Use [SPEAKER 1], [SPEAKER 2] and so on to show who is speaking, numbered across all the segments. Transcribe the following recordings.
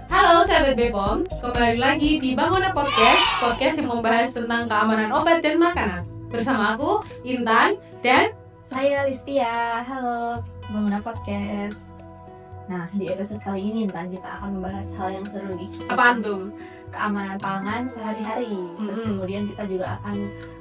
[SPEAKER 1] Halo sahabat Bepom, kembali lagi di Bangunan Podcast yang membahas tentang keamanan obat dan makanan. Bersama aku, Intan, dan
[SPEAKER 2] saya Listia. Halo, Bangunan Podcast. Nah, di episode kali ini Intan, kita akan membahas hal yang seru nih.
[SPEAKER 1] apaan tuh?
[SPEAKER 2] Keamanan pangan sehari-hari. Terus kemudian kita juga akan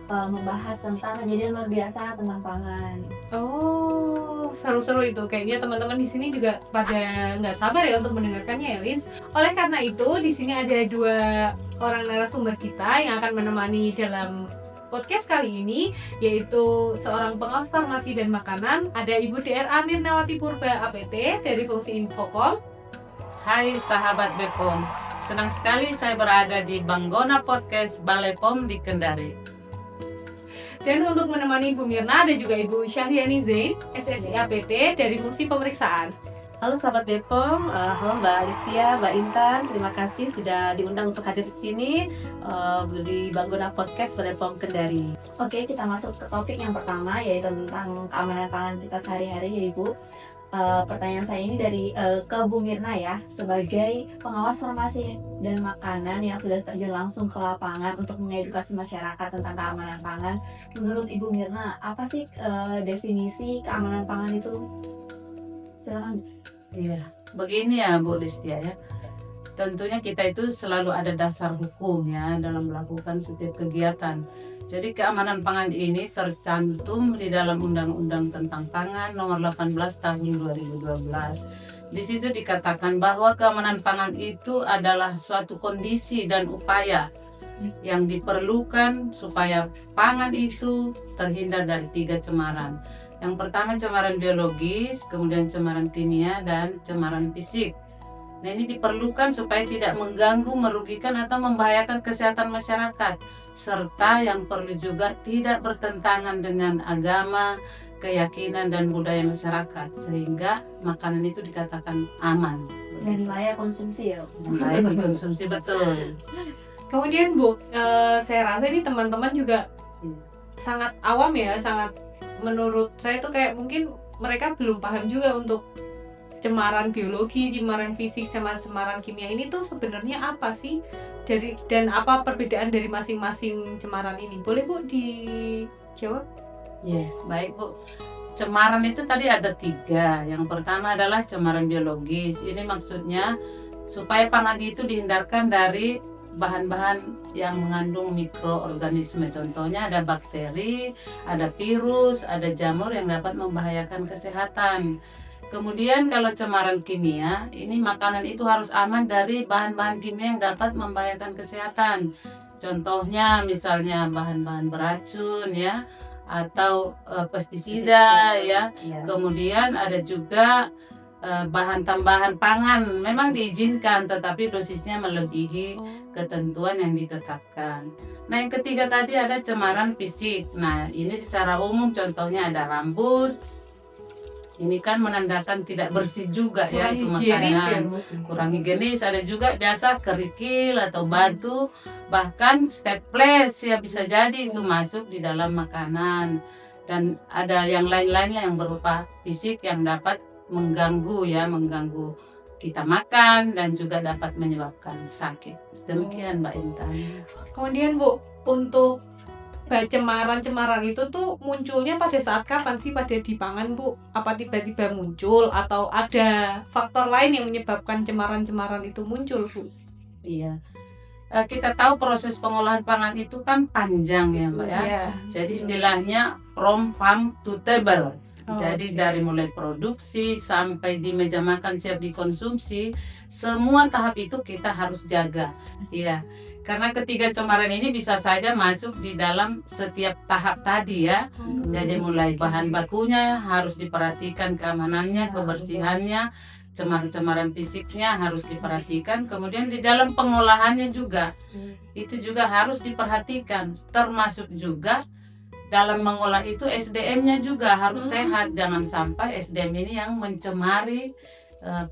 [SPEAKER 2] membahas tentang kejadian luar biasa tentang pangan.
[SPEAKER 1] Oh, seru-seru itu. Kayaknya teman-teman di sini juga pada nggak sabar ya untuk mendengarkannya ya, Lis. Oleh karena itu, di sini ada dua orang narasumber kita yang akan menemani dalam podcast kali ini, yaitu seorang pengawas farmasi dan makanan. Ada Ibu DRA Mirnawati Purba APT dari fungsi Infocom.
[SPEAKER 3] Hai sahabat Bepom, senang sekali saya berada di Banggona Podcast Balai POM di Kendari.
[SPEAKER 1] Dan untuk menemani Ibu Mirna ada juga Ibu Syahriani Zain, SSI APT dari fungsi pemeriksaan.
[SPEAKER 4] Halo sahabat Bepom, halo Mbak Listia, Mbak Intan, terima kasih sudah diundang untuk hadir di sini di Banggona Podcast Balai POM Kendari.
[SPEAKER 2] Oke, kita masuk ke topik yang pertama, yaitu tentang keamanan pangan kita sehari-hari ya Ibu. Pertanyaan saya ini dari ke Bu Mirna ya, sebagai pengawas farmasi dan makanan yang sudah terjun langsung ke lapangan untuk mengedukasi masyarakat tentang keamanan pangan. Menurut Ibu Mirna, apa sih definisi keamanan pangan itu? Silakan.
[SPEAKER 3] Iya, begini ya Bu Listia ya. Tentunya kita itu selalu ada dasar hukum ya dalam melakukan setiap kegiatan. Jadi keamanan pangan ini tercantum di dalam Undang-Undang tentang Pangan Nomor 18 Tahun 2012. Di situ dikatakan bahwa keamanan pangan itu adalah suatu kondisi dan upaya yang diperlukan supaya pangan itu terhindar dari 3 cemaran. Yang pertama cemaran biologis, kemudian cemaran kimia, dan cemaran fisik. Nah, ini diperlukan supaya tidak mengganggu, merugikan, atau membahayakan kesehatan masyarakat, serta yang perlu juga tidak bertentangan dengan agama, keyakinan, dan budaya masyarakat, sehingga makanan itu dikatakan aman
[SPEAKER 2] Dan layak konsumsi ya.
[SPEAKER 3] layak dikonsumsi. Betul.
[SPEAKER 1] Kemudian Bu, saya rasa ini teman-teman juga sangat awam ya, sangat menurut saya tuh kayak mungkin mereka belum paham juga untuk cemaran biologi, cemaran fisik, sama cemaran kimia ini tuh sebenarnya apa sih dan apa perbedaan dari masing-masing cemaran ini? Boleh Bu dijawab?
[SPEAKER 3] Ya, baik Bu. Cemaran itu tadi ada 3. Yang pertama adalah cemaran biologis. Ini maksudnya supaya pangan itu dihindarkan dari bahan-bahan yang mengandung mikroorganisme. Contohnya ada bakteri, ada virus, ada jamur yang dapat membahayakan kesehatan. Kemudian kalau cemaran kimia, ini makanan itu harus aman dari bahan-bahan kimia yang dapat membahayakan kesehatan. Contohnya misalnya bahan-bahan beracun ya, atau pestisida ya. Kemudian ada juga bahan tambahan pangan memang diizinkan, tetapi dosisnya melebihi ketentuan yang ditetapkan. Nah, yang ketiga tadi ada cemaran fisik. Nah, ini secara umum contohnya ada rambut. Ini kan menandakan tidak bersih juga ya, itu makanan. Kurang higienis. Ada juga biasa kerikil atau batu, bahkan staples ya bisa jadi itu masuk di dalam makanan. Dan ada yang lain-lainnya yang berupa fisik yang dapat mengganggu kita makan dan juga dapat menyebabkan sakit. Demikian Mbak Intan.
[SPEAKER 1] Kemudian Bu, untuk cemaran-cemaran itu tuh munculnya pada saat kapan sih pada di pangan Bu? Apa tiba-tiba muncul atau ada faktor lain yang menyebabkan cemaran-cemaran itu muncul Bu?
[SPEAKER 3] Iya. Kita tahu proses pengolahan pangan itu kan panjang ya Mbak ya.
[SPEAKER 1] Yeah.
[SPEAKER 3] Jadi istilahnya from farm to table. Jadi dari mulai produksi sampai di meja makan siap dikonsumsi, semua tahap itu kita harus jaga. Iya. Karena ketiga cemaran ini bisa saja masuk di dalam setiap tahap tadi ya. Jadi mulai bahan bakunya harus diperhatikan keamanannya, kebersihannya, cemaran-cemaran fisiknya harus diperhatikan. Kemudian di dalam pengolahannya juga, itu juga harus diperhatikan. Termasuk juga dalam mengolah itu SDM-nya juga harus sehat. Jangan sampai SDM ini yang mencemari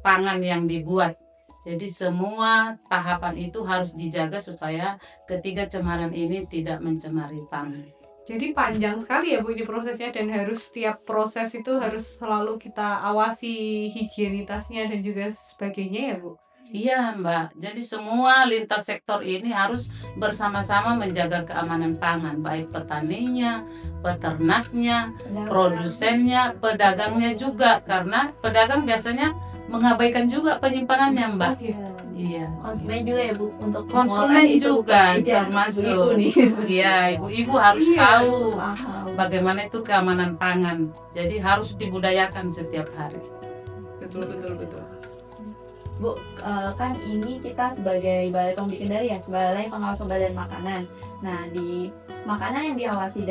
[SPEAKER 3] pangan yang dibuat. Jadi semua tahapan itu harus dijaga supaya ketiga cemaran ini tidak mencemari pangan.
[SPEAKER 1] Jadi panjang sekali ya Bu ini prosesnya, dan harus setiap proses itu harus selalu kita awasi higienitasnya dan juga sebagainya ya Bu.
[SPEAKER 3] Iya Mbak, jadi semua lintas sektor ini harus bersama-sama menjaga keamanan pangan, baik petaninya, peternaknya, produsennya, pedagangnya juga, karena pedagang biasanya mengabaikan juga penyimpanannya Mbak. Iya.
[SPEAKER 2] Konsumen juga ya Bu untuk
[SPEAKER 3] Konsumen
[SPEAKER 2] mengolah itu
[SPEAKER 3] juga
[SPEAKER 2] aja,
[SPEAKER 3] termasuk.
[SPEAKER 2] ibu-ibu nih.
[SPEAKER 3] Iya, ibu-ibu harus
[SPEAKER 1] Iya.
[SPEAKER 3] tahu
[SPEAKER 2] Paham.
[SPEAKER 3] bagaimana itu keamanan pangan. Jadi harus dibudayakan setiap hari.
[SPEAKER 1] Betul betul betul.
[SPEAKER 2] Bu, kan ini kita sebagai Balai POM di Kendari ya, Balai Pengawas Obat dan Makanan. Nah, di makanan yang diawasi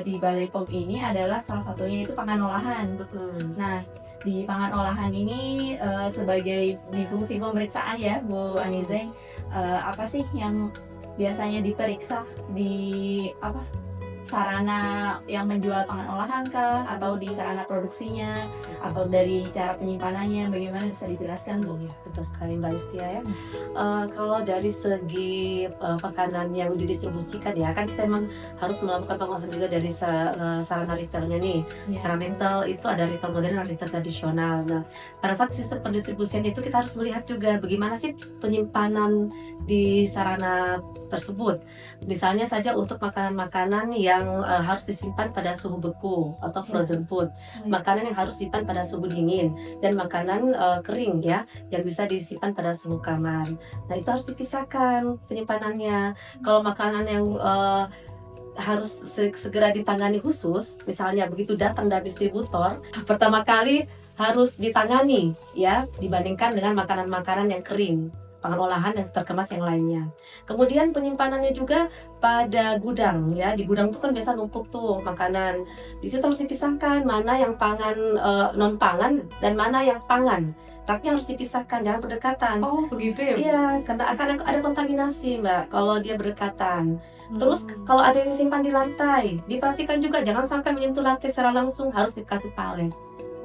[SPEAKER 2] di Balai POM ini adalah salah satunya itu pangan olahan. Nah, di pangan olahan ini sebagai di fungsi pemeriksaan ya, Bu Anizeng, apa sih yang biasanya diperiksa di sarana yang menjual pangan olahan kah, atau di sarana produksinya, atau dari cara penyimpanannya, bagaimana bisa dijelaskan Bu?
[SPEAKER 4] Ya, betul sekali Mbak Listia ya. Kalau dari segi makanan yang didistribusikan ya, kan kita memang harus melakukan pengawasan juga dari sarana retailnya nih.
[SPEAKER 2] Ya.
[SPEAKER 4] Sarana retail itu ada retail modern dan retail tradisional. Nah, pada saat sistem pendistribusian itu kita harus melihat juga bagaimana sih penyimpanan di sarana tersebut. Misalnya saja untuk makanan-makanan yang harus disimpan pada suhu beku atau frozen food, makanan yang harus disimpan pada suhu dingin, dan makanan kering ya yang bisa disimpan pada suhu kamar. Nah, itu harus dipisahkan penyimpanannya. Kalau makanan yang harus segera ditangani khusus, misalnya begitu datang dari distributor, pertama kali harus ditangani ya dibandingkan dengan makanan-makanan yang kering, pangan olahan yang terkemas yang lainnya. Kemudian penyimpanannya juga pada gudang ya. Di gudang itu kan biasa numpuk tuh makanan. Di situ harus dipisahkan mana yang pangan non pangan dan mana yang pangan. Raknya harus dipisahkan, jangan berdekatan.
[SPEAKER 1] Oh begitu ya Bu?
[SPEAKER 4] Iya, karena akan ada kontaminasi Mbak kalau dia berdekatan. Terus kalau ada yang disimpan di lantai, diperhatikan juga jangan sampai menyentuh lantai secara langsung, harus dikasih palet,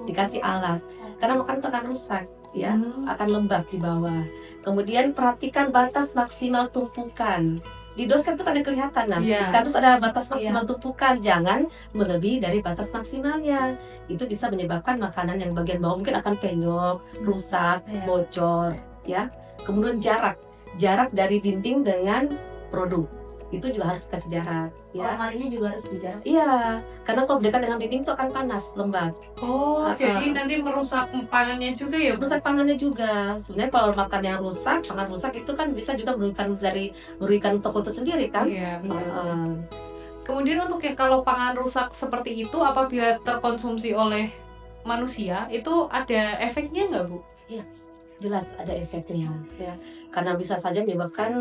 [SPEAKER 4] dikasih alas, karena makanan itu akan rusak ya, akan lembab di bawah. Kemudian perhatikan batas maksimal tumpukan. Di dos kan itu ada kelihatan harus ada batas maksimal tumpukan, jangan melebihi dari batas maksimalnya. Itu bisa menyebabkan makanan yang bagian bawah mungkin akan penyok, rusak, bocor ya. Kemudian jarak dari dinding dengan produk itu juga harus kasih jarak ya.
[SPEAKER 2] Lemarinya juga harus dijarak.
[SPEAKER 4] Iya, karena kalau dekat dengan dinding itu akan panas, lembab.
[SPEAKER 1] Oh, jadi nanti merusak pangannya juga ya Bu?
[SPEAKER 4] Rusak pangannya juga. Sebenarnya kalau makan yang rusak, pangan rusak itu kan bisa juga merugikan toko itu sendiri kan.
[SPEAKER 1] Iya, betul. Kemudian untuk kalau pangan rusak seperti itu apabila terkonsumsi oleh manusia, itu ada efeknya nggak Bu?
[SPEAKER 4] Iya, jelas ada efeknya ya. Karena bisa saja menyebabkan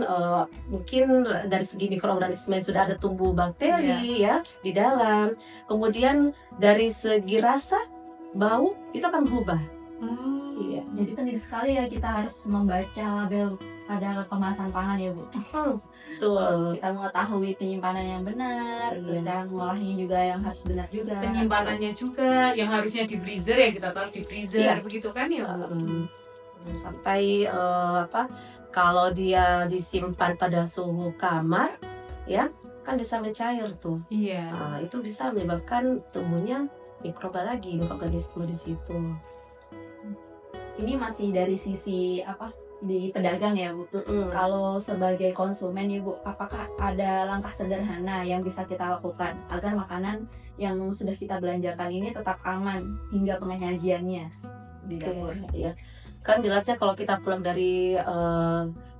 [SPEAKER 4] mungkin dari segi mikroorganisme sudah ada tumbuh bakteri ya di dalam. Kemudian dari segi rasa, bau itu akan berubah. Iya.
[SPEAKER 2] Jadi penting sekali ya kita harus membaca label pada kemasan pangan ya Bu.
[SPEAKER 4] Betul.
[SPEAKER 2] Kita mengetahui penyimpanan yang benar, terus cara mengolahnya juga yang harus benar juga.
[SPEAKER 1] Penyimpanannya juga yang harusnya di freezer ya kita taruh di freezer begitu kan ya Bu?
[SPEAKER 4] Sampai kalau dia disimpan pada suhu kamar ya kan bisa mencair tuh.
[SPEAKER 1] Iya.
[SPEAKER 4] Nah, itu bisa menyebabkan tumbuhnya mikroorganisme di situ.
[SPEAKER 2] Ini masih dari sisi di pedagang ya Bu. Kalau sebagai konsumen ya Bu, apakah ada langkah sederhana yang bisa kita lakukan agar makanan yang sudah kita belanjakan ini tetap aman hingga penyajiannya di dapur?
[SPEAKER 4] Ya. Kan jelasnya kalau kita pulang dari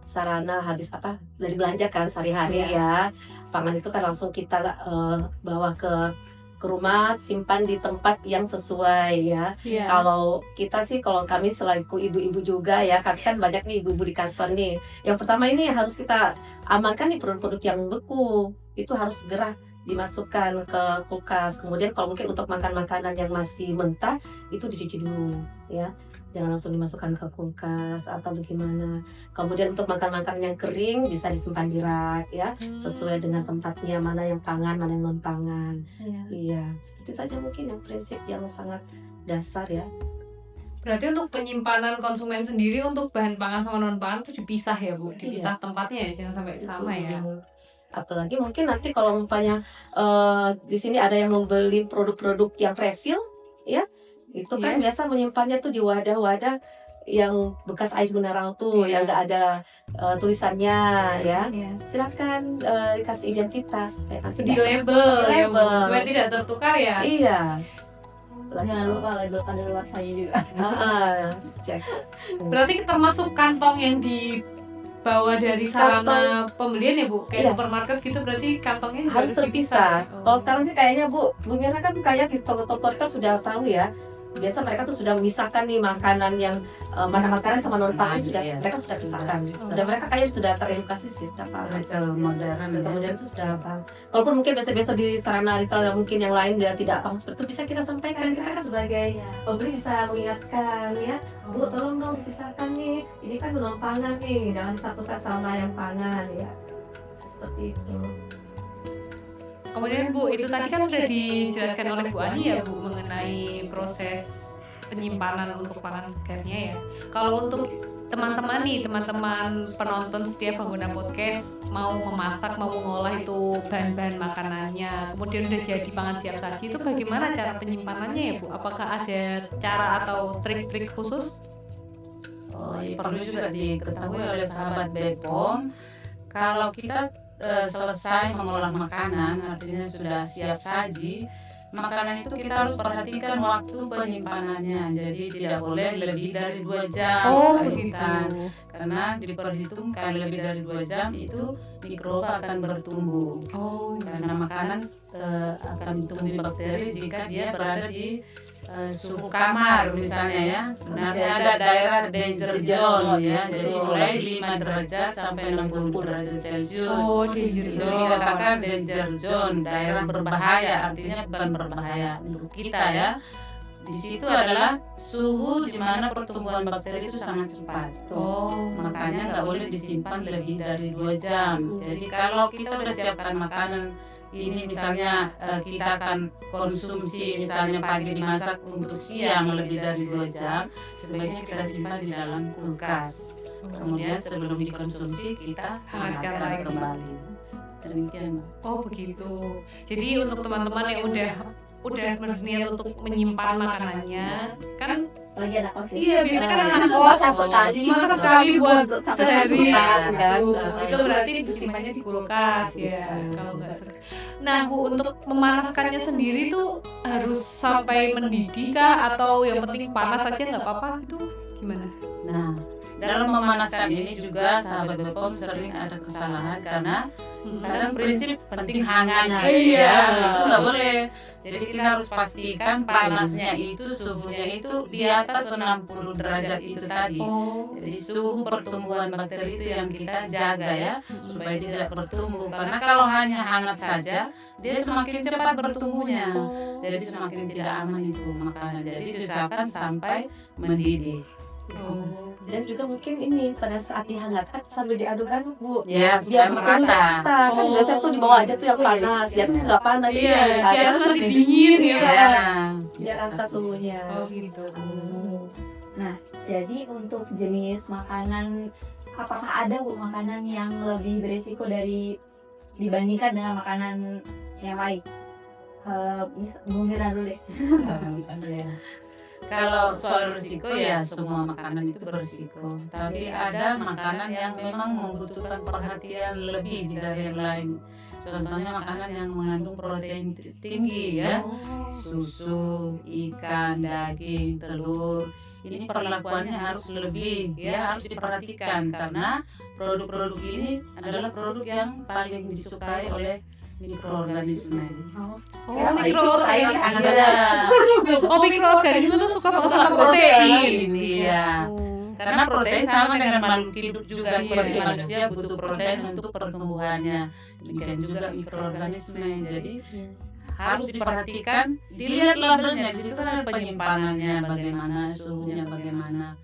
[SPEAKER 4] sarana habis dari belanja kan sehari-hari ya, pangan itu kan langsung kita bawa ke rumah, simpan di tempat yang sesuai ya. Kalau kita sih, kalau kami selaku ibu-ibu juga ya, kami kan banyak nih ibu-ibu di kantor nih. Yang pertama ini harus kita amankan nih produk-produk yang beku, itu harus segera dimasukkan ke kulkas. Kemudian kalau mungkin untuk makan makanan yang masih mentah itu dicuci dulu ya. Jangan langsung dimasukkan ke kulkas atau bagaimana. Kemudian untuk makan-makan yang kering bisa disimpan di rak ya, sesuai dengan tempatnya, mana yang pangan, mana yang non pangan. Iya, seperti saja mungkin yang prinsip yang sangat dasar ya.
[SPEAKER 1] Berarti untuk penyimpanan konsumen sendiri untuk bahan pangan sama non pangan itu dipisah ya Bu, dipisah tempatnya ya, jangan sampai sama ya.
[SPEAKER 4] Apalagi mungkin nanti kalau umpamanya di sini ada yang membeli produk-produk yang refill ya, itu kan biasa menyimpannya tuh di wadah-wadah yang bekas air mineral tuh, yang nggak ada tulisannya ya.
[SPEAKER 2] Iya.
[SPEAKER 4] Silakan dikasih identitas supaya nanti
[SPEAKER 1] Di
[SPEAKER 4] nggak-
[SPEAKER 1] label,
[SPEAKER 4] Di
[SPEAKER 1] ya Bu,
[SPEAKER 4] label.
[SPEAKER 1] supaya tidak tertukar ya.
[SPEAKER 4] Iya.
[SPEAKER 2] Jangan lupa label kadaluarsanya juga.
[SPEAKER 4] Cek.
[SPEAKER 1] Berarti termasuk kantong yang dibawa dari sarana pembelian ya Bu, kayak
[SPEAKER 4] Iya.
[SPEAKER 1] supermarket gitu, berarti kantongnya juga
[SPEAKER 4] Harus terpisah.
[SPEAKER 1] Oh.
[SPEAKER 4] Kalau sekarang sih kayaknya Bu Mirna kan kayak di toko-toko itu sudah tahu ya. Biasa mereka tuh sudah memisahkan nih makanan yang mana makanan sama non pangan sudah
[SPEAKER 3] Iya.
[SPEAKER 4] mereka sudah pisahkan.
[SPEAKER 1] Oh.
[SPEAKER 4] Sudah mereka kayak sudah teredukasi sih, sudah paham.
[SPEAKER 3] Kalau modern ya.
[SPEAKER 4] Kemudian itu sudah paham. Kalaupun mungkin biasa-biasa di sarana retail yang mungkin yang lain dia tidak paham seperti itu, bisa kita sampaikan. Kita kan sebagai pembeli bisa mengingatkan ya, Bu tolong dong dipisahkan nih. Ini kan non pangan nih, jangan disatukan sama yang pangan ya. Seperti itu.
[SPEAKER 1] Kemudian Bu, itu tadi kan sudah dijelaskan oleh Bu Ani ya Bu mengenai proses penyimpanan untuk pangan segarnya ya. Kalau untuk teman-teman nih, teman-teman penonton setiap pengguna podcast mau memasak, mau mengolah itu bahan-bahan makanannya, kemudian udah jadi pangan siap saji, itu bagaimana cara penyimpanannya ya Bu? Apakah ada cara atau trik-trik khusus?
[SPEAKER 3] Oh, ya, perlu juga diketahui oleh sahabat Bepom, kalau kita selesai mengolah makanan, artinya sudah siap saji, makanan itu kita harus perhatikan waktu penyimpanannya. Jadi tidak boleh lebih dari 2 jam. Karena diperhitungkan lebih dari 2 jam itu mikroba akan bertumbuh. Karena makanan akan tumbuh bakteri jika dia berada di suhu kamar misalnya ya. Sebenarnya ada daerah danger zone ya. Jadi mulai 5 derajat sampai 60 derajat Celcius.
[SPEAKER 1] Danger
[SPEAKER 3] Itu dikatakan danger zone, daerah berbahaya, artinya bukan berbahaya untuk kita ya. Di situ adalah suhu di mana pertumbuhan bakteri itu sangat cepat. Makanya nggak boleh disimpan lebih dari 2 jam. Jadi kalau kita udah siapkan makanan ini misalnya kita akan konsumsi misalnya pagi dimasak untuk siang lebih dari 2 jam, sebaiknya kita simpan di dalam kulkas. Kemudian sebelum dikonsumsi kita
[SPEAKER 1] Hangatkan
[SPEAKER 3] hangatkan
[SPEAKER 1] lagi.
[SPEAKER 3] kembali. Demikian.
[SPEAKER 1] Oh begitu. Jadi untuk teman-teman yang udah berniat untuk menyimpan makanannya, kan
[SPEAKER 2] Apalagi anak kos ya.
[SPEAKER 1] iya biasanya kan anak
[SPEAKER 2] Masak
[SPEAKER 1] kos
[SPEAKER 2] sekali.
[SPEAKER 1] masak sekali buat
[SPEAKER 2] Untuk sampai
[SPEAKER 1] sehari
[SPEAKER 2] sebulan,
[SPEAKER 4] kan.
[SPEAKER 1] itu berarti disimpannya di kulkas ya kalau nggak nah Bu, untuk memanaskannya sendiri tuh harus sampai mendidih kah atau yang penting panas aja nggak apa-apa itu gimana?
[SPEAKER 3] Nah, dalam memanaskan ini juga sahabat Bepom sering ada kesalahan karena prinsip penting hangat.
[SPEAKER 1] Iya.
[SPEAKER 3] Itu nggak boleh. Jadi kita harus pastikan panasnya itu, suhunya itu di atas 60 derajat itu tadi. Jadi suhu pertumbuhan bakteri itu yang kita jaga ya, supaya tidak bertumbuh. Karena kalau hanya hangat saja, dia semakin cepat bertumbuhnya. Jadi semakin tidak aman itu makanan. Jadi diusahakan sampai mendidih.
[SPEAKER 4] Dan juga mungkin ini pada saat dihangatkan sambil diaduk-aduk Bu.
[SPEAKER 3] Ya,
[SPEAKER 4] Biar
[SPEAKER 3] supaya merata.
[SPEAKER 4] Kan biasanya tuh di bawah aja tuh yang panas, di atas nggak panas.
[SPEAKER 1] Iya, di
[SPEAKER 4] Ada
[SPEAKER 1] atas masih
[SPEAKER 4] masih
[SPEAKER 1] dingin ya.
[SPEAKER 3] Ya.
[SPEAKER 4] biar rata suhunya.
[SPEAKER 1] Oh gitu.
[SPEAKER 2] Nah, jadi untuk jenis makanan, apakah ada Bu makanan yang lebih berisiko dibandingkan dengan makanan yang lain? Bu Mira dulu deh.
[SPEAKER 3] Ya. Kalau soal risiko ya semua makanan itu berisiko. Tapi ada makanan yang memang membutuhkan perhatian lebih dari yang lain. Contohnya makanan yang mengandung protein tinggi ya, susu, ikan, daging, telur. Ini perlakuannya harus lebih ya, harus diperhatikan karena produk-produk ini adalah produk yang paling disukai oleh mikroorganisme.
[SPEAKER 1] Mikroorganisme.
[SPEAKER 3] Iya.
[SPEAKER 1] Mikroorganisme tuh suka banget sama protein.
[SPEAKER 3] Iya. Karena protein sama dengan makhluk hidup juga
[SPEAKER 1] Iya.
[SPEAKER 3] seperti manusia butuh protein untuk pertumbuhannya. Demikian juga mikroorganisme. Jadi harus diperhatikan, dilihat labelnya. Di situ kan ada penyimpanannya, bagaimana suhunya, bagaimana.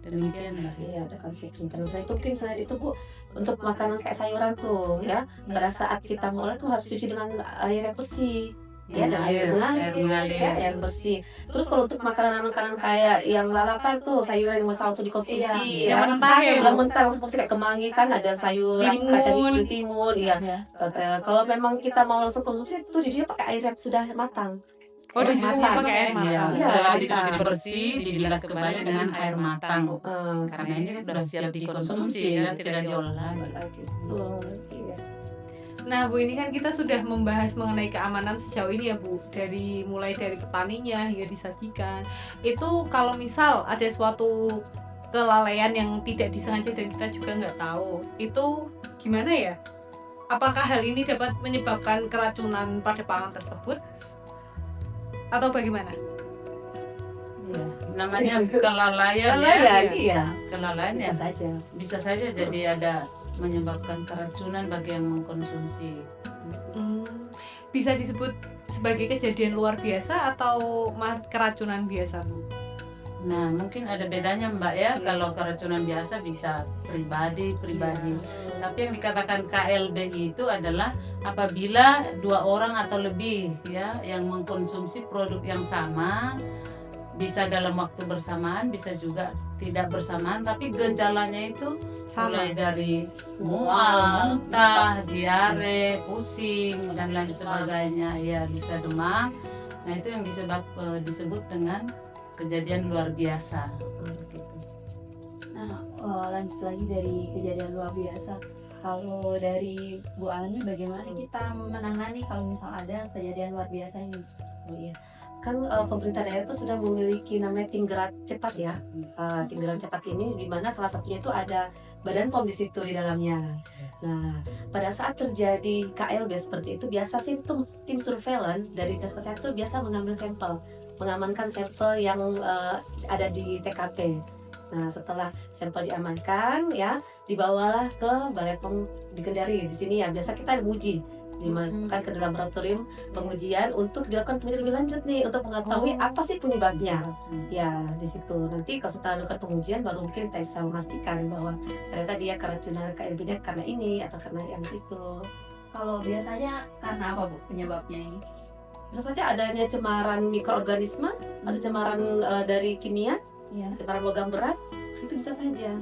[SPEAKER 3] Demikian.
[SPEAKER 4] Iya, ada konsep penyimpanan. Selain itu mungkin selain itu Bu, untuk makanan kayak sayuran tuh ya, pada saat kita ngolah tuh harus cuci dengan air yang bersih. Ya, dan air mengalir, ya, air bersih. Terus kalau untuk makanan-makanan kayak yang lalapan tuh, sayuran yang bisa langsung dikonsumsi,
[SPEAKER 1] Yang
[SPEAKER 4] ya.
[SPEAKER 1] mentah ya, Bu?
[SPEAKER 4] Yang mentah seperti kayak kemangi kan ada sayur kacang hijau timun, ya. Kalau memang kita mau langsung konsumsi itu jadinya pakai air yang sudah matang.
[SPEAKER 1] Oh,
[SPEAKER 2] Air
[SPEAKER 1] dicuci
[SPEAKER 2] matang.
[SPEAKER 1] pakai air
[SPEAKER 3] Iya,
[SPEAKER 1] matang.
[SPEAKER 3] setelah
[SPEAKER 4] Iya.
[SPEAKER 3] dicuci bersih, dibilas kembali dengan air matang.
[SPEAKER 4] Ah,
[SPEAKER 3] Karena ini sudah siap dikonsumsi ya, tidak diolah lagi.
[SPEAKER 4] oh, iya.
[SPEAKER 1] Nah Bu, ini kan kita sudah membahas mengenai keamanan sejauh ini ya Bu, mulai dari petaninya hingga disajikan. Itu kalau misal ada suatu kelalaian yang tidak disengaja dan kita juga nggak tahu, itu gimana ya? Apakah hal ini dapat menyebabkan keracunan pada pangan tersebut? Atau bagaimana?
[SPEAKER 3] Iya, namanya kelalaian
[SPEAKER 4] Kalau
[SPEAKER 3] ya.
[SPEAKER 4] iya,
[SPEAKER 3] Kelalaian ya
[SPEAKER 4] bisa saja.
[SPEAKER 3] bisa saja jadi ada menyebabkan keracunan bagi yang mengkonsumsi.
[SPEAKER 1] Bisa disebut sebagai kejadian luar biasa atau keracunan biasa Bu?
[SPEAKER 3] Nah, mungkin ada bedanya Mbak ya. Kalau keracunan biasa bisa pribadi. Tapi yang dikatakan KLB itu adalah apabila 2 orang atau lebih ya yang mengkonsumsi produk yang sama, bisa dalam waktu bersamaan, bisa juga tidak bersamaan, tapi gejalanya itu mulai dari mual, muntah, diare, pusing dan lain sebagainya, ya bisa demam. Nah, itu yang disebut dengan kejadian luar biasa. Gitu.
[SPEAKER 2] Nah, lanjut lagi dari kejadian luar biasa. Kalau dari Bu Ani, bagaimana kita menangani kalau misal ada kejadian luar biasa ini?
[SPEAKER 4] Oh iya, kan pemerintah daerah itu sudah memiliki namanya tim gerak cepat ya. Tim gerak cepat ini di mana salah satunya itu ada Badan POM di situ di dalamnya. Nah, pada saat terjadi KLB seperti itu biasa sih tim surveillance dari Dinas Kesehatan itu biasa mengambil sampel, mengamankan sampel yang ada di TKP. Nah, setelah sampel diamankan ya, dibawalah ke Balai POM di Kendari. Di sini ya biasa kita uji, dimasukkan ke dalam laboratorium pengujian untuk dilakukan penelitian lebih lanjut nih untuk mengetahui apa sih penyebabnya. Ya, di situ nanti kalau setelah dilakukan pengujian baru mungkin kita bisa memastikan bahwa ternyata dia keracunan KLB-nya karena ini atau karena yang itu.
[SPEAKER 2] Kalau biasanya karena apa Bu penyebabnya ini?
[SPEAKER 4] Bisa saja adanya cemaran mikroorganisme atau cemaran dari kimia,
[SPEAKER 2] Iya.
[SPEAKER 4] cemaran logam berat, itu bisa saja.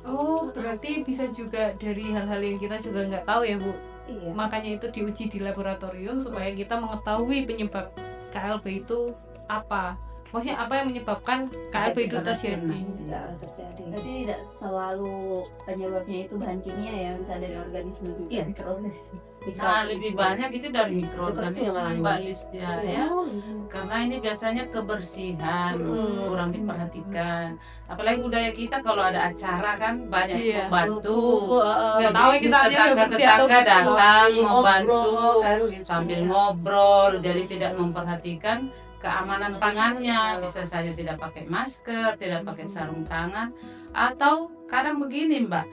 [SPEAKER 1] Oh, berarti bisa juga dari hal-hal yang kita juga nggak tahu ya Bu.
[SPEAKER 4] Iya.
[SPEAKER 1] Makanya itu diuji di laboratorium supaya kita mengetahui penyebab KLB itu apa. Maksudnya apa yang menyebabkan KLB itu terjadi.
[SPEAKER 4] Tidak terjadi.
[SPEAKER 2] Berarti tidak selalu penyebabnya itu bahan kimia ya, bisa dari organisme juga.
[SPEAKER 4] Iya, mikroorganisme.
[SPEAKER 3] Nah, lebih banyak itu dari mikroorganisme
[SPEAKER 4] Mikroorganisme
[SPEAKER 3] Mbak Listia ya.
[SPEAKER 4] Oh,
[SPEAKER 3] Karena ini biasanya kebersihan kurang diperhatikan. Apalagi budaya kita kalau ada acara kan banyak
[SPEAKER 1] Iya.
[SPEAKER 3] membantu.
[SPEAKER 1] Nggak tahu kita aja udah bersih atau
[SPEAKER 3] Tetangga
[SPEAKER 1] belum.
[SPEAKER 3] datang membantu
[SPEAKER 4] kan, gitu.
[SPEAKER 3] sambil ngobrol, jadi tidak memperhatikan keamanan pangannya. Bisa saja tidak pakai masker, tidak pakai sarung tangan, atau kadang begini Mbak,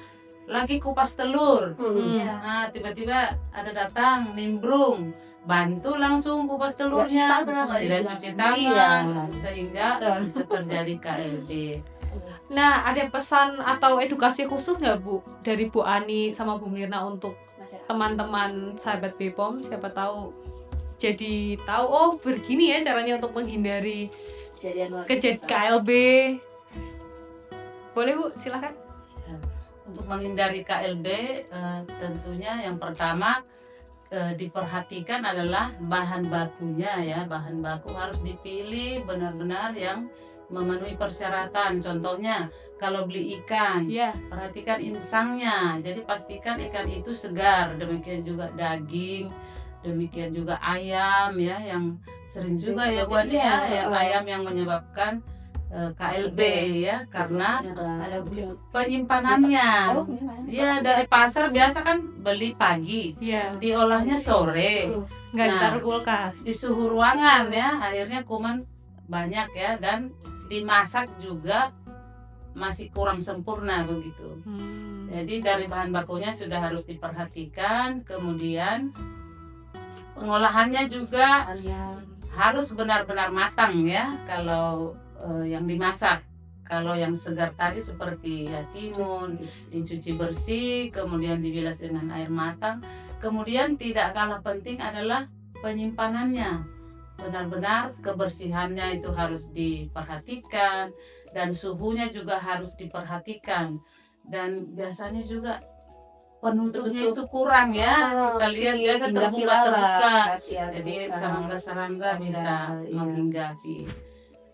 [SPEAKER 3] lagi kupas telur.
[SPEAKER 2] Iya.
[SPEAKER 3] Nah, tiba-tiba ada datang nimbrung, bantu langsung kupas telurnya, tidak cuci tangan, sehingga bisa terjadi KLB.
[SPEAKER 1] Nah, ada pesan atau edukasi khusus nggak Bu dari Bu Ani sama Bu Mirna untuk
[SPEAKER 2] Masyarakat.
[SPEAKER 1] teman-teman sahabat BPOM? Siapa tahu jadi tahu oh begini ya caranya untuk menghindari
[SPEAKER 2] Kejadian luar
[SPEAKER 1] kejadian
[SPEAKER 2] biasa.
[SPEAKER 1] KLB. Boleh Bu, silakan.
[SPEAKER 3] Untuk menghindari KLB, tentunya yang pertama diperhatikan adalah bahan bakunya ya. Bahan baku harus dipilih benar-benar yang memenuhi persyaratan. Contohnya kalau beli ikan,
[SPEAKER 1] Ya.
[SPEAKER 3] perhatikan insangnya. Jadi pastikan ikan itu segar. Demikian juga daging, demikian juga ayam ya, yang sering juga ya buat ya, ayam yang menyebabkan KLB ya, karena
[SPEAKER 2] Ada busuk.
[SPEAKER 3] penyimpanannya.
[SPEAKER 2] Oh, gimana?
[SPEAKER 3] Ya dari pasar biasa kan beli pagi,
[SPEAKER 1] Iya,
[SPEAKER 3] diolahnya sore,
[SPEAKER 1] nggak
[SPEAKER 3] Nah.
[SPEAKER 1] ditaruh kulkas.
[SPEAKER 3] di suhu ruangan ya, akhirnya kuman banyak ya, dan dimasak juga masih kurang sempurna begitu. Jadi dari bahan bakunya sudah harus diperhatikan, kemudian pengolahannya juga harus benar-benar matang ya kalau yang dimasak. Kalau yang segar tadi seperti ya timun, dicuci bersih, kemudian dibilas dengan air matang. Kemudian tidak kalah penting adalah penyimpanannya. Benar-benar kebersihannya itu harus diperhatikan, dan suhunya juga harus diperhatikan. Dan biasanya juga penutupnya itu kurang ya. Kita lihat biasa terbuka-terbuka. Jadi serangga-serangga bisa menghinggapi.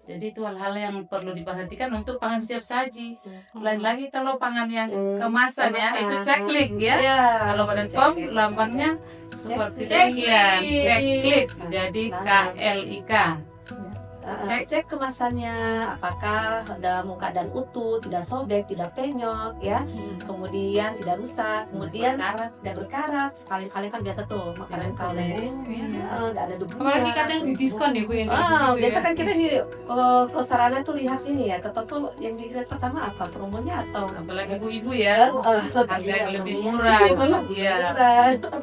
[SPEAKER 3] Jadi itu hal-hal yang perlu diperhatikan untuk pangan siap saji. Lain lagi kalau pangan yang kemasan ya, itu ceklik ya. Kalau Badan POM lambangnya seperti demikian, ceklik. Jadi KLIK.
[SPEAKER 4] Cek kemasannya apakah dalam keadaan utuh, tidak sobek, tidak penyok ya, kemudian tidak rusak, kemudian tidak berkarat. Kalian kan biasa tuh makanan kaleng nggak ada debunya.
[SPEAKER 1] Apalagi kadang di diskon ya Bu yang kayak gitu
[SPEAKER 4] biasa
[SPEAKER 1] ya.
[SPEAKER 4] kan kita nih kalau ke sarana tuh lihat ini ya, tetap tuh yang dilihat pertama apa promonya atau
[SPEAKER 3] Apalagi ibu-ibu ya, harga yang lebih murah. Iya.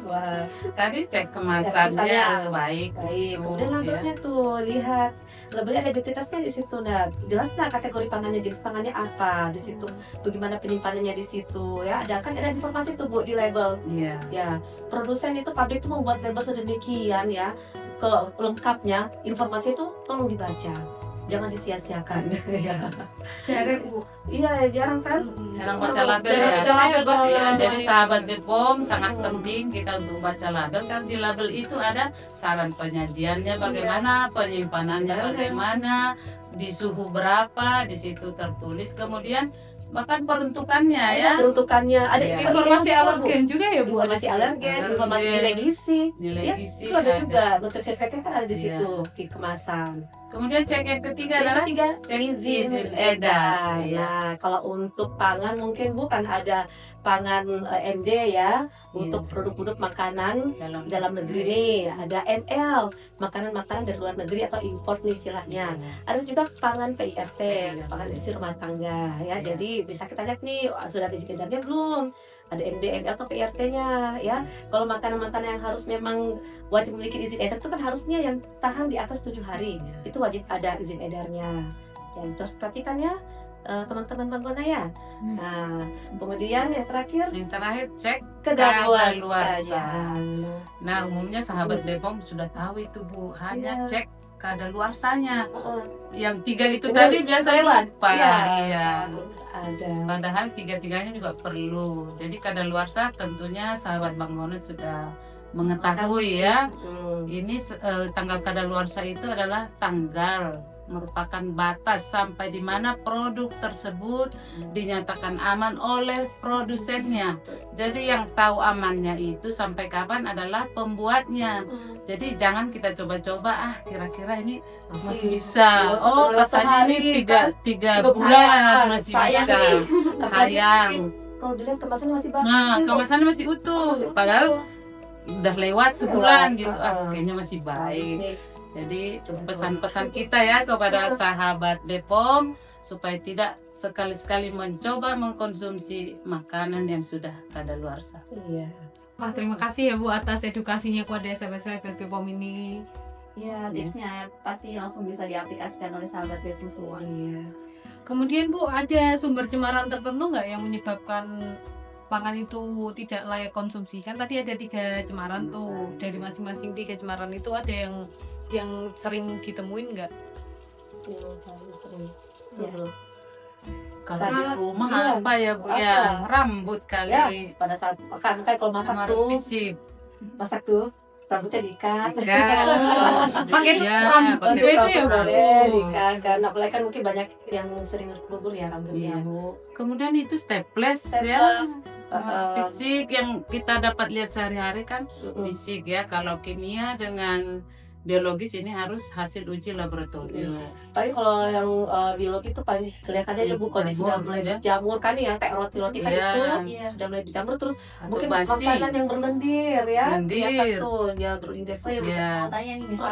[SPEAKER 4] Wah,
[SPEAKER 3] Tadi cek kemasannya baik.
[SPEAKER 4] kemudian labelnya tuh lihat labelnya ada identitasnya di situ. Nah, jelas nah kategori pangannya, jenis pangannya apa di situ, bagaimana penyimpanannya di situ ya. Ada informasi tuh Bu di label.
[SPEAKER 3] Iya.
[SPEAKER 4] Ya, produsen itu pabrik itu membuat label sedemikian ya, ke lengkapnya informasi itu tolong dibaca. Jangan disia-siakan.
[SPEAKER 1] Jarang Bu.
[SPEAKER 4] Iya, jarang kan?
[SPEAKER 3] Jarang baca label ya.
[SPEAKER 4] Baca label.
[SPEAKER 3] Ya, jadi sahabat BPOM sangat penting kita untuk baca label, kan di label itu ada saran penyajiannya bagaimana, penyimpanannya bagaimana, di suhu berapa, di situ tertulis, kemudian bahkan peruntukannya ya.
[SPEAKER 4] Peruntukannya ada
[SPEAKER 3] Iya.
[SPEAKER 1] Informasi
[SPEAKER 4] Bu.
[SPEAKER 1] alergen juga ya Bu.
[SPEAKER 4] Informasi alergen, informasi
[SPEAKER 3] Alergen.
[SPEAKER 4] nilai gizi.
[SPEAKER 3] Nilai
[SPEAKER 4] Ya,
[SPEAKER 3] gizi
[SPEAKER 4] itu ada juga. Nutrisi factor kan ada di
[SPEAKER 3] Iya.
[SPEAKER 4] situ di kemasan.
[SPEAKER 3] Kemudian cek yang ketiga
[SPEAKER 4] Yang
[SPEAKER 3] adalah
[SPEAKER 4] ketiga,
[SPEAKER 3] cek izin edar.
[SPEAKER 4] Nah, kalau untuk pangan mungkin bukan ada pangan MD ya, untuk produk-produk makanan dalam negeri nih, ada ML, makanan-makanan dari luar negeri atau import nih istilahnya. Ada juga pangan PIRT, pangan industri rumah tangga ya. Jadi bisa kita lihat nih sudah ada izin edarnya belum? Ada MD, ML atau PIRT-nya ya. Kalau makanan-makanan yang harus memang wajib memiliki izin edar itu kan harusnya yang tahan di atas 7 hari. Itu wajib ada izin edarnya. Ya itu harus perhatikan ya teman-teman pengguna ya. Nah, kemudian yang terakhir
[SPEAKER 3] Yang terakhir cek
[SPEAKER 4] kedaluarsanya.
[SPEAKER 3] Nah, umumnya sahabat BPOM sudah tahu itu Bu, hanya
[SPEAKER 4] Iya.
[SPEAKER 3] cek kadaluarsanya. Yang 3 itu
[SPEAKER 4] Ini
[SPEAKER 3] tadi biasa
[SPEAKER 4] lewat.
[SPEAKER 3] lupa.
[SPEAKER 4] Iya.
[SPEAKER 3] Iya.
[SPEAKER 4] Ada.
[SPEAKER 3] Padahal 3-tiganya juga perlu. Jadi kadaluarsa tentunya sahabat Bangono sudah mengetahui ya. Ini tanggal kadaluarsa itu adalah tanggal merupakan batas sampai di mana produk tersebut dinyatakan aman oleh produsennya. Jadi yang tahu amannya itu sampai kapan adalah pembuatnya. Jadi jangan kita coba-coba kira-kira ini masih bisa. Oh, katanya ini tiga bulan masih bisa. Sayang.
[SPEAKER 4] Kalau dilihat kemasannya masih bagus.
[SPEAKER 3] Nah, kemasannya masih utuh. Padahal udah lewat sebulan gitu. Kayaknya masih baik. Jadi pesan-pesan kita ya kepada sahabat BPOM supaya tidak sekali-sekali mencoba mengkonsumsi makanan yang sudah kadaluarsa.
[SPEAKER 4] Iya.
[SPEAKER 1] Wah, terima kasih ya Bu atas edukasinya kepada sahabat-sahabat BPOM ini.
[SPEAKER 2] Ya, tipsnya pasti langsung bisa diaplikasikan oleh sahabat BPOM semua.
[SPEAKER 4] Iya.
[SPEAKER 1] Kemudian Bu, ada sumber cemaran tertentu nggak yang menyebabkan pangan itu tidak layak konsumsi? Kan tadi ada 3 cemaran tuh, dari masing-masing 3 cemaran itu ada yang sering ditemuin nggak?
[SPEAKER 4] Sering.
[SPEAKER 2] Ya.
[SPEAKER 3] Kalau
[SPEAKER 1] Tadi
[SPEAKER 3] di rumah
[SPEAKER 4] iya.
[SPEAKER 3] apa ya Bu
[SPEAKER 4] Apa?
[SPEAKER 3] ya? Rambut kali.
[SPEAKER 4] Ya, pada saat kan kalau masak
[SPEAKER 3] Cemaran
[SPEAKER 4] tuh,
[SPEAKER 3] fisik.
[SPEAKER 4] rambutnya diikat.
[SPEAKER 1] Pakai rambut juga itu ya, Bu?
[SPEAKER 4] Boleh diikat kan. Apalagi kan mungkin banyak yang sering gugur ya rambutnya,
[SPEAKER 3] Iya.
[SPEAKER 4] Bu.
[SPEAKER 3] Kemudian itu staples ya.
[SPEAKER 4] Staples.
[SPEAKER 3] Fisik yang kita dapat lihat sehari-hari kan fisik ya. Kalau kimia dengan biologis ini harus hasil uji laboratorium.
[SPEAKER 4] Paling kalau yang biologi itu paling kelihatannya ya Bu, kalau dia sudah mulai berjamur kan ya, kayak roti-roti kan
[SPEAKER 3] Iya.
[SPEAKER 4] itu
[SPEAKER 2] Iya.
[SPEAKER 4] sudah mulai berjamur, terus
[SPEAKER 3] Atau
[SPEAKER 4] mungkin
[SPEAKER 3] basi.
[SPEAKER 4] makanan yang berlendir ya,
[SPEAKER 3] Lendir.
[SPEAKER 4] kelihatan tuh dia berlendir.
[SPEAKER 2] Oh iya,
[SPEAKER 3] Iya.
[SPEAKER 2] mau tanya nih, misal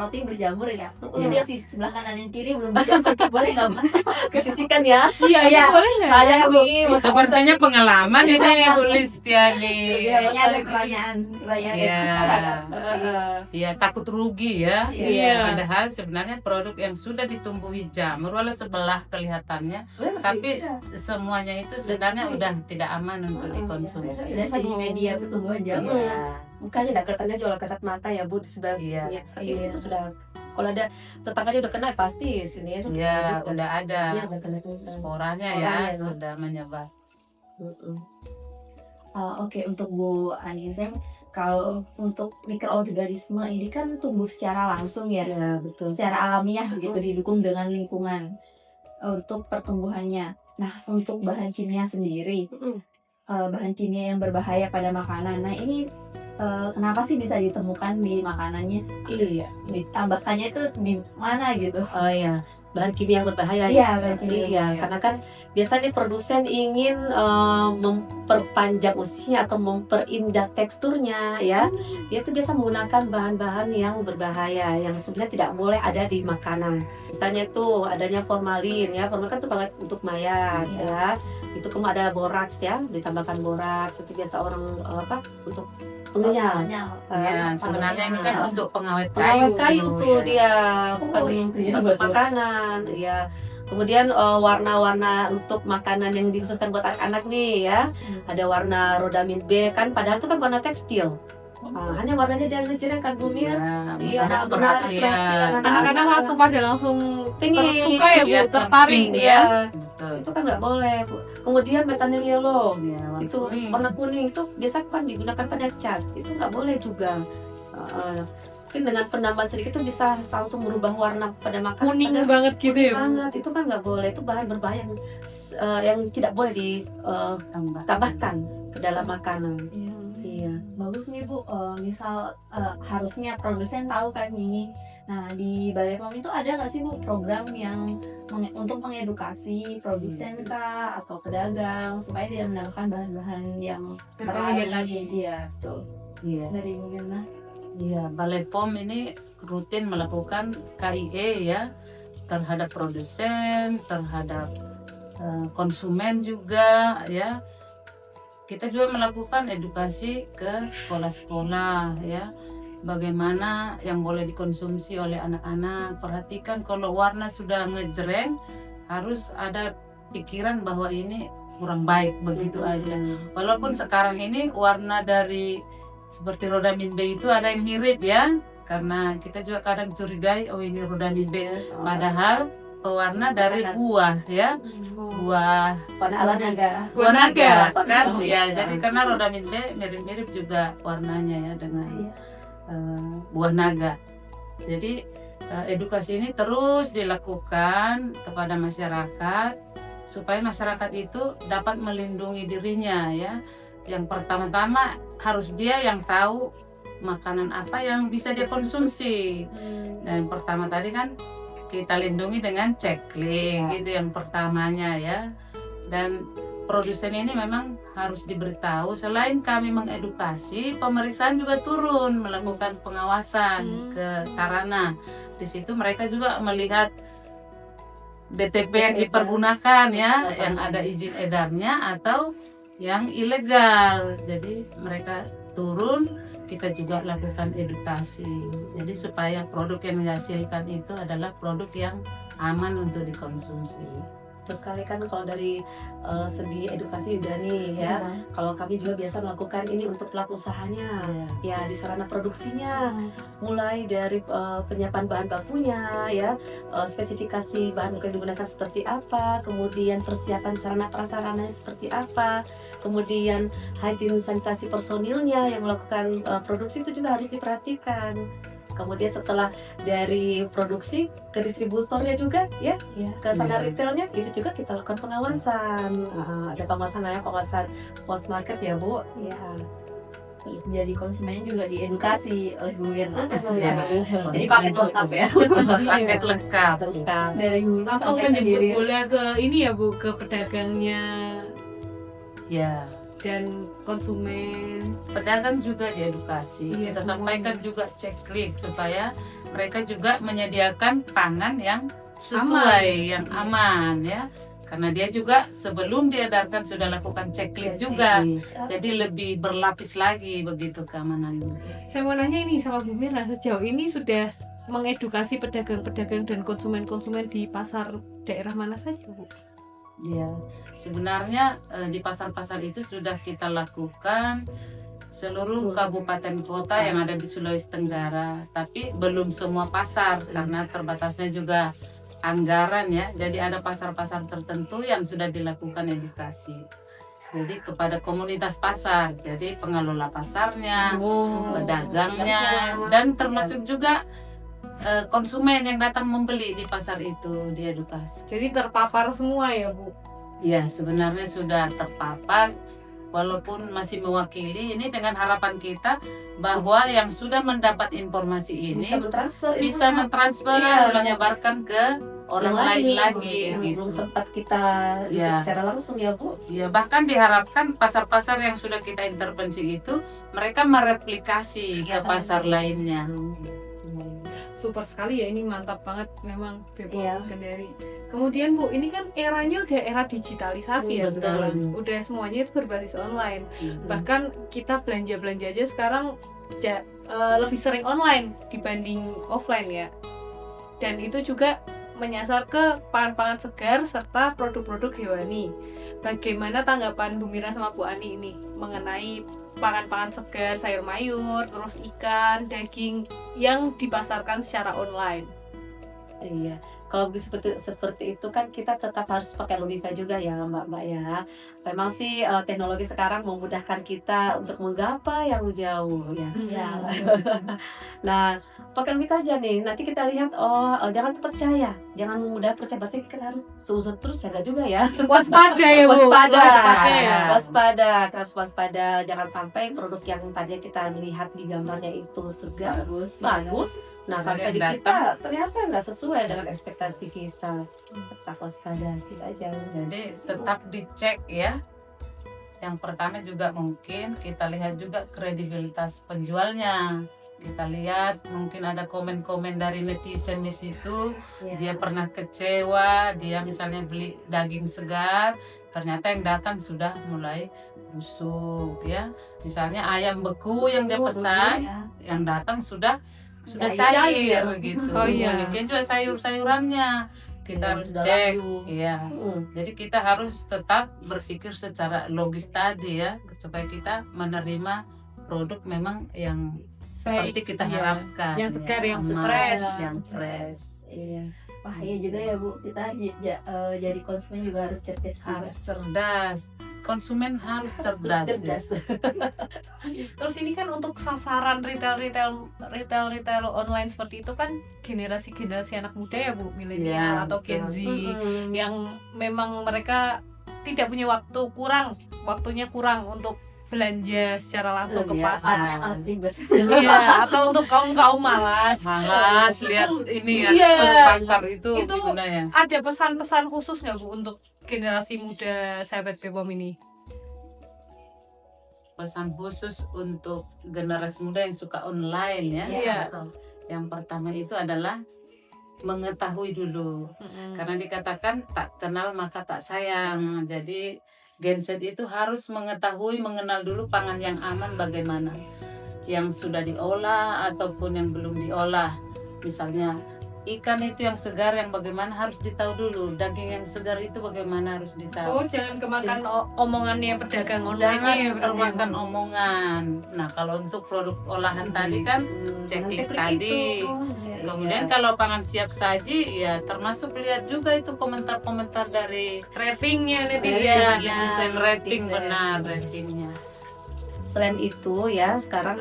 [SPEAKER 2] roti berjamur ya.
[SPEAKER 4] Iya.
[SPEAKER 2] Jadi yang sisi sebelah kanan yang kiri belum berjamur, boleh nggak Mbak?
[SPEAKER 4] Kesisikan ya.
[SPEAKER 1] Iya,
[SPEAKER 4] Iya.
[SPEAKER 1] boleh nggak?
[SPEAKER 4] Saya nih
[SPEAKER 3] Sepertinya pengalaman ini Bu Listiani.
[SPEAKER 2] Kayaknya ada pertanyaan
[SPEAKER 3] Iya.
[SPEAKER 2] dari masyarakat seperti itu.
[SPEAKER 3] Ya takut rugi ya.
[SPEAKER 1] Iya.
[SPEAKER 3] Padahal sebenarnya produk yang sudah ditumbuhi jamur walau sebelah kelihatannya, tapi semuanya itu sebenarnya udah tidak aman untuk
[SPEAKER 2] Itu
[SPEAKER 3] dikonsumsi.
[SPEAKER 2] sudah jadi media pertumbuhan jamur.
[SPEAKER 3] Iya.
[SPEAKER 4] Bukannya tidak kelihatannya jual kasat mata ya Bu di sebelah
[SPEAKER 3] Iya.
[SPEAKER 4] sini.
[SPEAKER 2] Iya.
[SPEAKER 4] Itu sudah kalau ada tetangganya udah kena pasti sini itu
[SPEAKER 3] Iya, udah ada
[SPEAKER 4] Iya, udah kena juga.
[SPEAKER 3] sporanya
[SPEAKER 4] Sporanya,
[SPEAKER 3] ya
[SPEAKER 4] ya.
[SPEAKER 3] sudah menyebar.
[SPEAKER 2] Oke, untuk Bu Anizem, kalau untuk mikroorganisme ini kan tumbuh secara langsung ya,
[SPEAKER 4] Ya, betul.
[SPEAKER 2] secara alamiah begitu, didukung dengan lingkungan untuk pertumbuhannya. Nah, untuk bahan kimia sendiri, bahan kimia yang berbahaya pada makanan. Nah, ini kenapa sih bisa ditemukan di makanannya?
[SPEAKER 4] Iya.
[SPEAKER 2] Ditambahkannya itu di mana gitu?
[SPEAKER 4] Oh iya, bahan kimia yang berbahaya.
[SPEAKER 2] Iya, bahan kimia yang
[SPEAKER 4] Iya,
[SPEAKER 2] berbahaya.
[SPEAKER 4] karena kan biasanya produsen ingin memperpanjang usianya atau memperindah teksturnya, ya. Dia itu biasa menggunakan bahan-bahan yang berbahaya yang sebenarnya tidak boleh ada di makanan. Misalnya itu adanya formalin, ya. Formalin kan itu banget untuk mayat,
[SPEAKER 2] Iya.
[SPEAKER 4] ya. Itu kemudian ada boraks, ya, ditambahkan boraks. Itu biasa orang untuk pengenyal.
[SPEAKER 3] Ya, sebenarnya ini kan untuk pengawet
[SPEAKER 4] Pengawet kayu
[SPEAKER 3] kayu
[SPEAKER 4] tuh
[SPEAKER 3] ya.
[SPEAKER 4] dia, bukan
[SPEAKER 2] Oh, itu ya,
[SPEAKER 4] untuk
[SPEAKER 2] betul.
[SPEAKER 4] makanan, ya. Kemudian warna-warna untuk makanan yang dikhususkan buat anak-anak nih, ya. Ada warna rodamin B, kan padahal itu kan warna tekstil. Hanya warnanya dia ngejreng kan Bumir.
[SPEAKER 3] Ya,
[SPEAKER 4] Iya,
[SPEAKER 3] anak
[SPEAKER 4] benar,
[SPEAKER 3] perhatian.
[SPEAKER 1] Anak-anak langsung
[SPEAKER 4] Pingin.
[SPEAKER 1] suka ya Bu,
[SPEAKER 3] Lihat
[SPEAKER 1] tertarik
[SPEAKER 3] pink,
[SPEAKER 1] ya.
[SPEAKER 4] Ya,
[SPEAKER 3] Betul.
[SPEAKER 4] itu kan nggak boleh, Bu. Kemudian metanil yellow,
[SPEAKER 3] Ya, warna
[SPEAKER 4] itu
[SPEAKER 3] kuning.
[SPEAKER 4] warna kuning itu biasa kan digunakan pada cat, itu nggak boleh juga. Mungkin dengan penambahan sedikit itu bisa langsung merubah warna pada makanan.
[SPEAKER 1] Kuning
[SPEAKER 4] Padahal
[SPEAKER 1] banget gitu ya Bu.
[SPEAKER 4] banget, itu kan nggak boleh, itu bahan berbahaya yang tidak boleh
[SPEAKER 3] Tambah.
[SPEAKER 4] ditambahkan ke dalam makanan.
[SPEAKER 2] Iya.
[SPEAKER 4] Iya.
[SPEAKER 2] Bagus nih Bu, misal harusnya produsen tahu kan ini. Nah, di Balai POM itu ada nggak sih Bu program yang untuk mengedukasi produsen kah atau pedagang supaya tidak menggunakan bahan-bahan yang
[SPEAKER 1] Berbahaya
[SPEAKER 2] berbahaya
[SPEAKER 1] tadi.
[SPEAKER 2] Iya, betul.
[SPEAKER 3] Iya.
[SPEAKER 2] Dari Bu Mirna.
[SPEAKER 3] Iya, Balai POM ini rutin melakukan KIE ya terhadap produsen, terhadap konsumen juga ya. Kita juga melakukan edukasi ke sekolah-sekolah ya. Bagaimana yang boleh dikonsumsi oleh anak-anak. Perhatikan kalau warna sudah ngejreng harus ada pikiran bahwa ini kurang baik begitu aja. Walaupun sekarang ini warna dari seperti rodamin B itu ada yang mirip ya, karena kita juga kadang curigai oh ini rodamin B, padahal pewarna dari buah ya, buah
[SPEAKER 4] Warna alami.
[SPEAKER 1] Buah naga.
[SPEAKER 3] kan
[SPEAKER 4] Oh,
[SPEAKER 3] ya.
[SPEAKER 4] iya.
[SPEAKER 3] Jadi karena rodamin B mirip-mirip juga warnanya ya dengan
[SPEAKER 2] Iya.
[SPEAKER 3] buah naga. Jadi edukasi ini terus dilakukan kepada masyarakat supaya masyarakat itu dapat melindungi dirinya ya. Yang pertama-tama harus dia yang tahu makanan apa yang bisa dia konsumsi. Dan pertama tadi kan kita lindungi dengan checklist, itu yang pertamanya ya. Dan produsen ini memang harus diberitahu. Selain kami mengedukasi, pemeriksaan juga turun melakukan pengawasan ke sarana. Di situ mereka juga melihat BTP yang dipergunakan ya, yang ada izin edarnya atau yang ilegal. Jadi mereka turun, kita juga lakukan edukasi. Jadi supaya produk yang dihasilkan itu adalah produk yang aman untuk dikonsumsi.
[SPEAKER 4] Terus sekali kan kalau dari segi edukasi udah nih ya. Kalau kami juga biasa melakukan ini untuk pelaku usahanya, ya di sarana produksinya, mulai dari penyiapan bahan bakunya, ya spesifikasi bahan baku yang digunakan seperti apa, kemudian persiapan sarana prasarananya seperti apa, kemudian hygiene sanitasi personilnya yang melakukan produksi itu juga harus diperhatikan. Kemudian setelah dari produksi ke distributornya juga ya, ke sana retailnya itu juga kita lakukan pengawasan. Ada pengawasan namanya pengawasan post market ya Bu.
[SPEAKER 2] Iya. Terus jadi konsumen juga diedukasi oleh Bu Mirna.
[SPEAKER 3] Ya.
[SPEAKER 2] Jadi paket lengkap ya.
[SPEAKER 3] Paket lengkap.
[SPEAKER 2] Dari hulu
[SPEAKER 1] Langsung
[SPEAKER 2] sampai
[SPEAKER 1] menyebut
[SPEAKER 2] hilir.
[SPEAKER 1] bola ke ini ya Bu, ke pedagangnya
[SPEAKER 3] Ya.
[SPEAKER 1] dan konsumen.
[SPEAKER 3] Pedagang juga diedukasi.
[SPEAKER 1] Iya,
[SPEAKER 3] Kita
[SPEAKER 1] semuanya.
[SPEAKER 3] sampaikan juga checklist supaya mereka juga menyediakan pangan yang sesuai, yang aman ya. Karena dia juga sebelum diedarkan sudah lakukan checklist juga. Jadi lebih berlapis lagi begitu keamanannya.
[SPEAKER 1] Saya mau nanya ini sama Bu Mirna, sejauh ini sudah mengedukasi pedagang-pedagang dan konsumen-konsumen di pasar daerah mana saja Bu?
[SPEAKER 3] Ya, sebenarnya di pasar-pasar itu sudah kita lakukan seluruh kabupaten kota yang ada di Sulawesi Tenggara, tapi belum semua pasar karena terbatasnya juga anggaran ya. Jadi ada pasar-pasar tertentu yang sudah dilakukan edukasi. Jadi kepada komunitas pasar, jadi pengelola pasarnya,
[SPEAKER 1] Oh.
[SPEAKER 3] pedagangnya, dan termasuk juga konsumen yang datang membeli di pasar itu diedukasi.
[SPEAKER 1] Jadi terpapar semua ya Bu.
[SPEAKER 3] Ya, sebenarnya sudah terpapar, walaupun masih mewakili ini dengan harapan kita bahwa yang sudah mendapat informasi ini bisa mentransfer,
[SPEAKER 4] Iya.
[SPEAKER 3] menyebarkan ke orang lain lagi.
[SPEAKER 4] yang
[SPEAKER 3] Gitu.
[SPEAKER 4] belum sempat kita
[SPEAKER 3] Ya.
[SPEAKER 4] secara langsung ya Bu.
[SPEAKER 3] Ya, bahkan diharapkan pasar-pasar yang sudah kita intervensi itu mereka mereplikasi ke pasar lainnya.
[SPEAKER 1] Super sekali ya, ini mantap banget memang Bepom
[SPEAKER 2] Iya.
[SPEAKER 1] Kendari. Kemudian Bu, ini kan eranya udah era digitalisasi ya
[SPEAKER 3] Betul.
[SPEAKER 1] sekarang. Udah semuanya itu berbasis online. Bahkan kita belanja-belanja aja sekarang lebih sering online dibanding offline ya. Dan itu juga menyasar ke pangan-pangan segar serta produk-produk hewani. Bagaimana tanggapan Bu Mira sama Bu Ani ini mengenai pangan-pangan segar, sayur mayur, terus ikan, daging yang dipasarkan secara online?
[SPEAKER 4] Iya, kalau seperti itu kan kita tetap harus pakai logika juga ya Mbak ya. Memang sih teknologi sekarang memudahkan kita untuk menggapai yang jauh ya.
[SPEAKER 2] Iya.
[SPEAKER 4] Nah, pakai logika aja nih. Nanti kita lihat jangan percaya, jangan mudah percaya. Berarti kita harus seuzon terus jaga juga ya.
[SPEAKER 1] Waspada ya Bu.
[SPEAKER 4] Waspada.
[SPEAKER 1] Ya.
[SPEAKER 4] Waspada, kita harus waspada. Jangan sampai produk yang tadi kita lihat di gambarnya itu segar, bagus. Nah, sampai di kita ternyata nggak sesuai dengan ekspektasi kita. Tetap waspada, kita aja.
[SPEAKER 3] Jadi tetap dicek ya. Yang pertama juga mungkin kita lihat juga kredibilitas penjualnya. Kita lihat mungkin ada komen-komen dari netizen di situ. Dia pernah kecewa, dia misalnya beli daging segar, ternyata yang datang sudah mulai busuk ya. Misalnya ayam beku yang dia pesan, yang datang sudah cair gitu.
[SPEAKER 1] Oh, iya.
[SPEAKER 3] Demikian juga sayur-sayurannya. Kita harus
[SPEAKER 4] sudah
[SPEAKER 3] cek,
[SPEAKER 4] layu.
[SPEAKER 3] ya. Jadi kita harus tetap berpikir secara logis tadi ya, supaya kita menerima produk memang yang seperti kita
[SPEAKER 1] iya.
[SPEAKER 3] harapkan.
[SPEAKER 1] Yang segar, yang
[SPEAKER 3] aman,
[SPEAKER 1] fresh.
[SPEAKER 3] yang fresh.
[SPEAKER 4] Iya.
[SPEAKER 2] Wah iya juga ya Bu, kita jadi konsumen juga harus cerdas juga.
[SPEAKER 3] Harus cerdas. Konsumen harus cerdas.
[SPEAKER 1] Terus ini kan untuk sasaran retail online seperti itu kan generasi anak muda ya Bu, milenial
[SPEAKER 3] Iya,
[SPEAKER 1] atau Gen Z
[SPEAKER 4] Mm-mm.
[SPEAKER 1] yang memang mereka tidak punya waktunya kurang untuk belanja secara langsung ke
[SPEAKER 3] Iya.
[SPEAKER 1] pasar.
[SPEAKER 2] Harus ribet.
[SPEAKER 1] Iya, atau untuk kaum malas.
[SPEAKER 3] Malas lihat ini ya,
[SPEAKER 1] Iya.
[SPEAKER 3] pasar itu
[SPEAKER 1] Itu
[SPEAKER 3] gimana ya?
[SPEAKER 1] Ada pesan-pesan khusus nggak Bu untuk generasi muda sahabat Bepom ini?
[SPEAKER 3] Pesan khusus untuk generasi muda yang suka online ya.
[SPEAKER 1] Iya.
[SPEAKER 3] Yang pertama itu adalah mengetahui dulu. Karena dikatakan tak kenal maka tak sayang. Jadi Gen Z itu harus mengenal dulu pangan yang aman bagaimana. Yang sudah diolah ataupun yang belum diolah. Misalnya ikan itu yang segar yang bagaimana harus ditahu dulu. Daging yang segar itu bagaimana harus ditahu.
[SPEAKER 1] Oh, jangan kemakan omongannya pedagang online
[SPEAKER 3] Jangan
[SPEAKER 1] ya.
[SPEAKER 3] termakan omongan. Nah, kalau untuk produk olahan tadi kan ceklik tadi. Kemudian kalau pangan siap saji ya termasuk lihat juga itu komentar-komentar dari
[SPEAKER 1] Ratingnya
[SPEAKER 3] iya,
[SPEAKER 1] netizen.
[SPEAKER 3] netizen rating,
[SPEAKER 4] netizen.
[SPEAKER 3] benar ratingnya.
[SPEAKER 4] Selain itu ya sekarang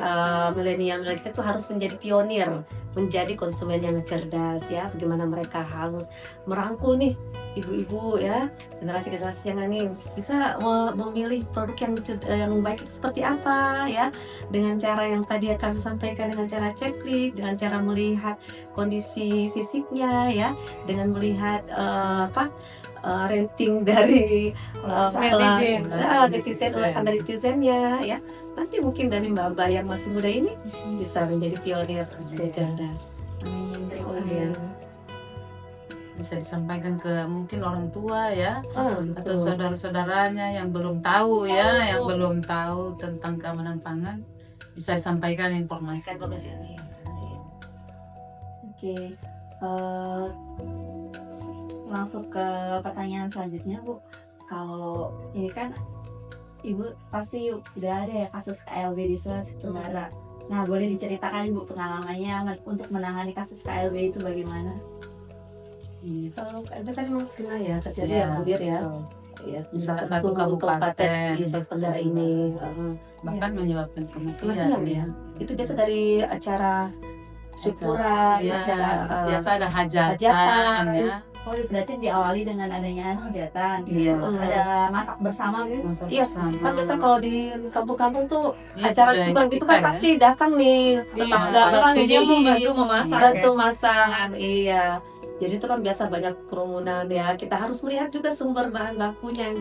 [SPEAKER 4] milenial kita tuh harus menjadi pionir, menjadi konsumen yang cerdas ya. Bagaimana mereka harus merangkul nih ibu-ibu ya, generasi yang ini bisa memilih produk yang baik itu seperti apa ya, dengan cara yang tadi kami sampaikan, dengan cara ceklik, dengan cara melihat kondisi fisiknya ya, dengan melihat rating dari netizen, ulasan dari netizennya ya. Nanti mungkin dari mbak-mbak yang masih muda ini bisa menjadi pionir cerdas.
[SPEAKER 2] Amin. Terima kasih.
[SPEAKER 4] Iya.
[SPEAKER 3] Bisa disampaikan ke mungkin orang tua ya, atau
[SPEAKER 4] Betul.
[SPEAKER 3] saudara-saudaranya yang belum tahu ya, yang belum tahu tentang keamanan pangan, bisa disampaikan informasi.
[SPEAKER 4] ini.
[SPEAKER 2] Oke. Langsung ke pertanyaan selanjutnya Bu. Kalau ini kan Ibu pasti udah ada ya kasus KLB di Sulawesi Tenggara. Nah, boleh diceritakan Ibu pengalamannya untuk menangani kasus KLB itu bagaimana?
[SPEAKER 4] Kalau ada kan memang pernah ya terjadi
[SPEAKER 3] Iya,
[SPEAKER 4] ya Bu Bir ya.
[SPEAKER 3] betul.
[SPEAKER 4] ya
[SPEAKER 3] Bisa
[SPEAKER 4] bisa
[SPEAKER 3] satu kabupaten.
[SPEAKER 4] di Sulawesi Tenggara ini.
[SPEAKER 3] bahkan menyebabkan kematian
[SPEAKER 4] Kematian,
[SPEAKER 3] ya.
[SPEAKER 4] Itu biasa dari acara syukuran,
[SPEAKER 3] Ya,
[SPEAKER 4] acara
[SPEAKER 3] biasa ada hajatan
[SPEAKER 4] hajatan.
[SPEAKER 3] ya.
[SPEAKER 2] Oh, berarti diawali dengan adanya hajatan.
[SPEAKER 3] Iya.
[SPEAKER 2] Terus ada masak bersama gitu.
[SPEAKER 3] Masa
[SPEAKER 4] Iya,
[SPEAKER 3] bersama.
[SPEAKER 4] kan biasa kalau di kampung-kampung tuh
[SPEAKER 3] Iya,
[SPEAKER 4] acara
[SPEAKER 3] budaya
[SPEAKER 4] syukuran gitu
[SPEAKER 3] kita
[SPEAKER 4] kan
[SPEAKER 3] ya.
[SPEAKER 4] pasti datang nih tetangga
[SPEAKER 1] orang
[SPEAKER 4] bantu
[SPEAKER 1] yang membantu memasak
[SPEAKER 4] bantu
[SPEAKER 1] ya.
[SPEAKER 4] masak, iya. Jadi itu kan biasa banyak kerumunan ya. Kita harus melihat juga sumber bahan bakunya yang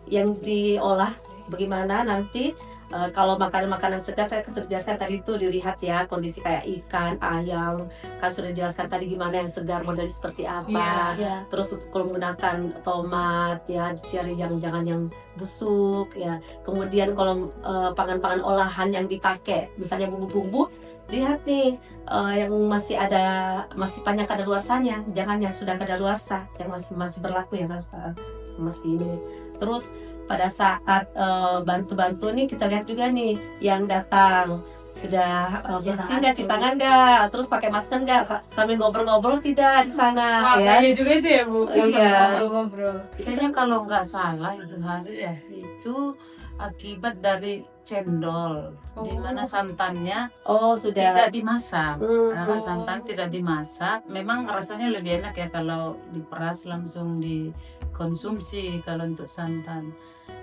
[SPEAKER 4] yang diolah bagaimana nanti. Kalau makanan-makanan segar kayak sudah dijelaskan tadi itu dilihat ya kondisi kayak ikan, ayam, kan sudah dijelaskan tadi gimana yang segar modelnya seperti apa.
[SPEAKER 2] Iya.
[SPEAKER 4] Terus kalau menggunakan tomat ya cari yang jangan yang busuk ya. Kemudian kalau pangan-pangan olahan yang dipakai misalnya bumbu-bumbu, lihat nih yang masih banyak kadaluarsanya, jangan yang sudah kadaluarsa yang masih berlaku ya kan masih ini. Terus pada saat bantu-bantu nih kita lihat juga nih yang datang sudah bersih nggak, cuci tangan nggak, terus pakai masker nggak, sambil ngobrol-ngobrol tidak di sana
[SPEAKER 1] Wah,
[SPEAKER 4] ya.
[SPEAKER 1] iya juga itu ya Bu.
[SPEAKER 4] Iya.
[SPEAKER 1] Ngobrol-ngobrol.
[SPEAKER 3] Kayaknya kalau nggak salah itu hari ya itu akibat dari cendol, di mana santannya
[SPEAKER 4] Oh sudah.
[SPEAKER 3] tidak dimasak.
[SPEAKER 4] Hmm.
[SPEAKER 3] Karena santan tidak dimasak, memang rasanya lebih enak ya kalau diperas langsung dikonsumsi kalau untuk santan.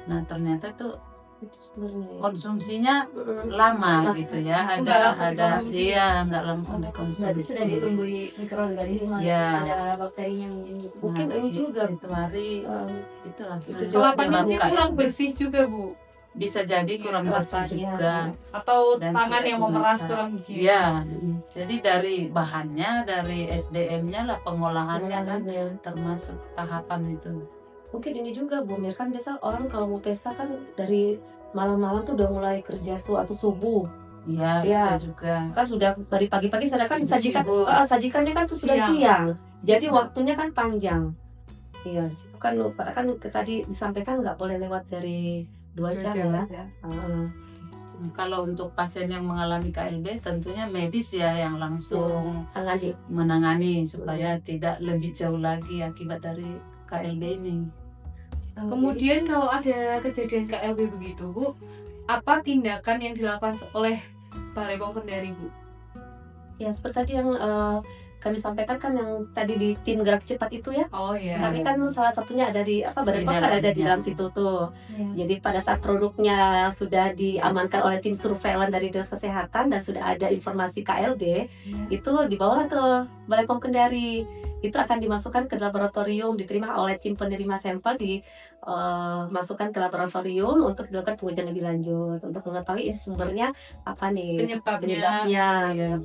[SPEAKER 3] Nah ternyata tuh
[SPEAKER 4] Itu sebenarnya ya.
[SPEAKER 3] konsumsinya lama gitu ya,
[SPEAKER 1] Nggak langsung
[SPEAKER 3] ada
[SPEAKER 1] dikonsumsi.
[SPEAKER 3] iya nggak langsung dikonsumsi.
[SPEAKER 2] Berarti sudah ditumbuhi mikroorganisme,
[SPEAKER 3] Iya.
[SPEAKER 2] ada bakterinya mungkin gitu.
[SPEAKER 4] Mungkin ini juga.
[SPEAKER 3] itu hari
[SPEAKER 4] Um,
[SPEAKER 3] itulah
[SPEAKER 4] Itu
[SPEAKER 3] nah,
[SPEAKER 1] Kelapannya mungkin
[SPEAKER 3] menyebabkan-
[SPEAKER 1] kurang bersih juga Bu.
[SPEAKER 3] bisa jadi kurang bersih
[SPEAKER 4] Rasanya.
[SPEAKER 3] juga.
[SPEAKER 1] Atau
[SPEAKER 3] Dan
[SPEAKER 1] tangan
[SPEAKER 3] tidak
[SPEAKER 1] yang memeras
[SPEAKER 3] dimasak.
[SPEAKER 1] kurang giginya.
[SPEAKER 3] Iya, jadi dari bahannya, dari SDM-nya lah, pengolahannya kan termasuk tahapan itu.
[SPEAKER 4] Mungkin ini juga Bu Mir, kan biasa orang kalau mau pesta kan dari malam-malam tuh udah mulai kerja tuh atau subuh
[SPEAKER 3] Iya,
[SPEAKER 4] Iya.
[SPEAKER 3] bisa juga.
[SPEAKER 4] kan sudah dari pagi-pagi sedangkan disajikan
[SPEAKER 3] Sibuk.
[SPEAKER 4] sajikannya kan tuh sudah
[SPEAKER 1] Siang.
[SPEAKER 4] siang, jadi waktunya kan panjang. Iya, di situ kan tadi disampaikan nggak boleh lewat dari 2 jam ya.
[SPEAKER 3] Kalau untuk pasien yang mengalami KLB tentunya medis ya yang langsung
[SPEAKER 4] Angadi.
[SPEAKER 3] menangani supaya tidak lebih jauh lagi akibat dari KLB ini.
[SPEAKER 1] Kemudian kalau ada kejadian KLB begitu Bu, apa tindakan yang dilakukan oleh Balai POM Kendari Bu?
[SPEAKER 4] Ya seperti tadi yang kami sampaikan kan yang tadi di tim gerak cepat itu ya.
[SPEAKER 1] Oh iya.
[SPEAKER 4] Kami kan salah satunya ada di Badan
[SPEAKER 3] Di
[SPEAKER 4] POM kan ada di
[SPEAKER 3] dalamnya.
[SPEAKER 4] dalam situ tuh.
[SPEAKER 2] Iya.
[SPEAKER 4] Jadi pada saat produknya sudah diamankan oleh tim surveillance dari Dinas Kesehatan dan sudah ada informasi KLB, itu dibawalah ke Balai POM Kendari. Itu akan dimasukkan ke laboratorium, diterima oleh tim penerima sampel, dimasukkan ke laboratorium untuk dilakukan pengujian lebih lanjut untuk mengetahui sumbernya apa nih,
[SPEAKER 1] Penyebabnya.
[SPEAKER 4] penyebabnya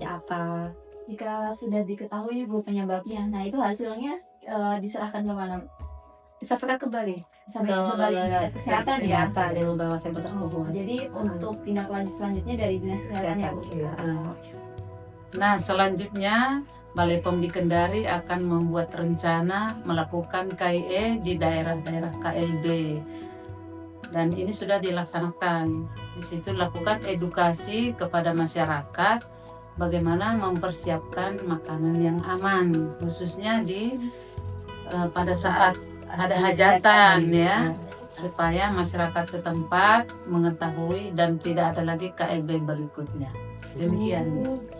[SPEAKER 4] apa.
[SPEAKER 2] Jika sudah diketahui Bu penyebabnya, nah itu hasilnya diserahkan ke mana?
[SPEAKER 4] Disampaikan kembali
[SPEAKER 2] Sampai kembali ke Dinas Kesehatan ya.
[SPEAKER 4] kesehatan yang membawa sampel
[SPEAKER 2] Oh,
[SPEAKER 4] tersebut.
[SPEAKER 2] jadi untuk tindak lanjut selanjutnya dari Dinas Kesehatan ya Bu.
[SPEAKER 4] Iya.
[SPEAKER 3] Nah, selanjutnya Balai POM di Kendari akan membuat rencana melakukan KIE di daerah-daerah KLB. Dan ini sudah dilaksanakan. Di situ lakukan edukasi kepada masyarakat bagaimana mempersiapkan makanan yang aman, khususnya pada saat ada hajatan ya, supaya masyarakat setempat mengetahui dan tidak ada lagi KLB berikutnya. Demikian.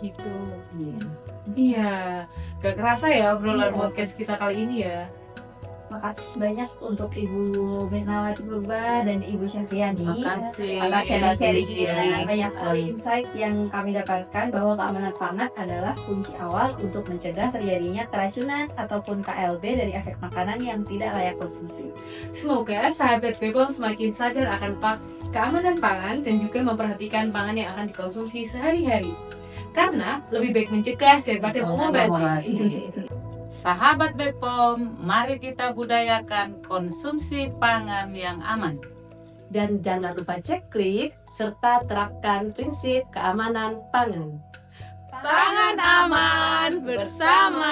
[SPEAKER 1] Gitu.
[SPEAKER 3] Iya.
[SPEAKER 1] Iya. Gak kerasa ya obrolan podcast kita kali ini ya.
[SPEAKER 2] Makasih banyak untuk Ibu Mirnawati Purba dan Ibu Syafriani
[SPEAKER 3] Makasih.
[SPEAKER 2] atas sharing-sharingnya.
[SPEAKER 3] Iya.
[SPEAKER 2] Banyak sekali insight yang kami dapatkan bahwa keamanan pangan adalah kunci awal untuk mencegah terjadinya keracunan ataupun KLB dari efek makanan yang tidak layak konsumsi.
[SPEAKER 1] Semoga sahabat Bepom semakin sadar akan keamanan pangan dan juga memperhatikan pangan yang akan dikonsumsi sehari-hari. Karena lebih baik mencegah daripada mengobati.
[SPEAKER 3] Sahabat Bepom, mari kita budayakan konsumsi pangan yang aman.
[SPEAKER 4] Dan jangan lupa cek klik serta terapkan prinsip keamanan pangan.
[SPEAKER 1] Pangan aman bersama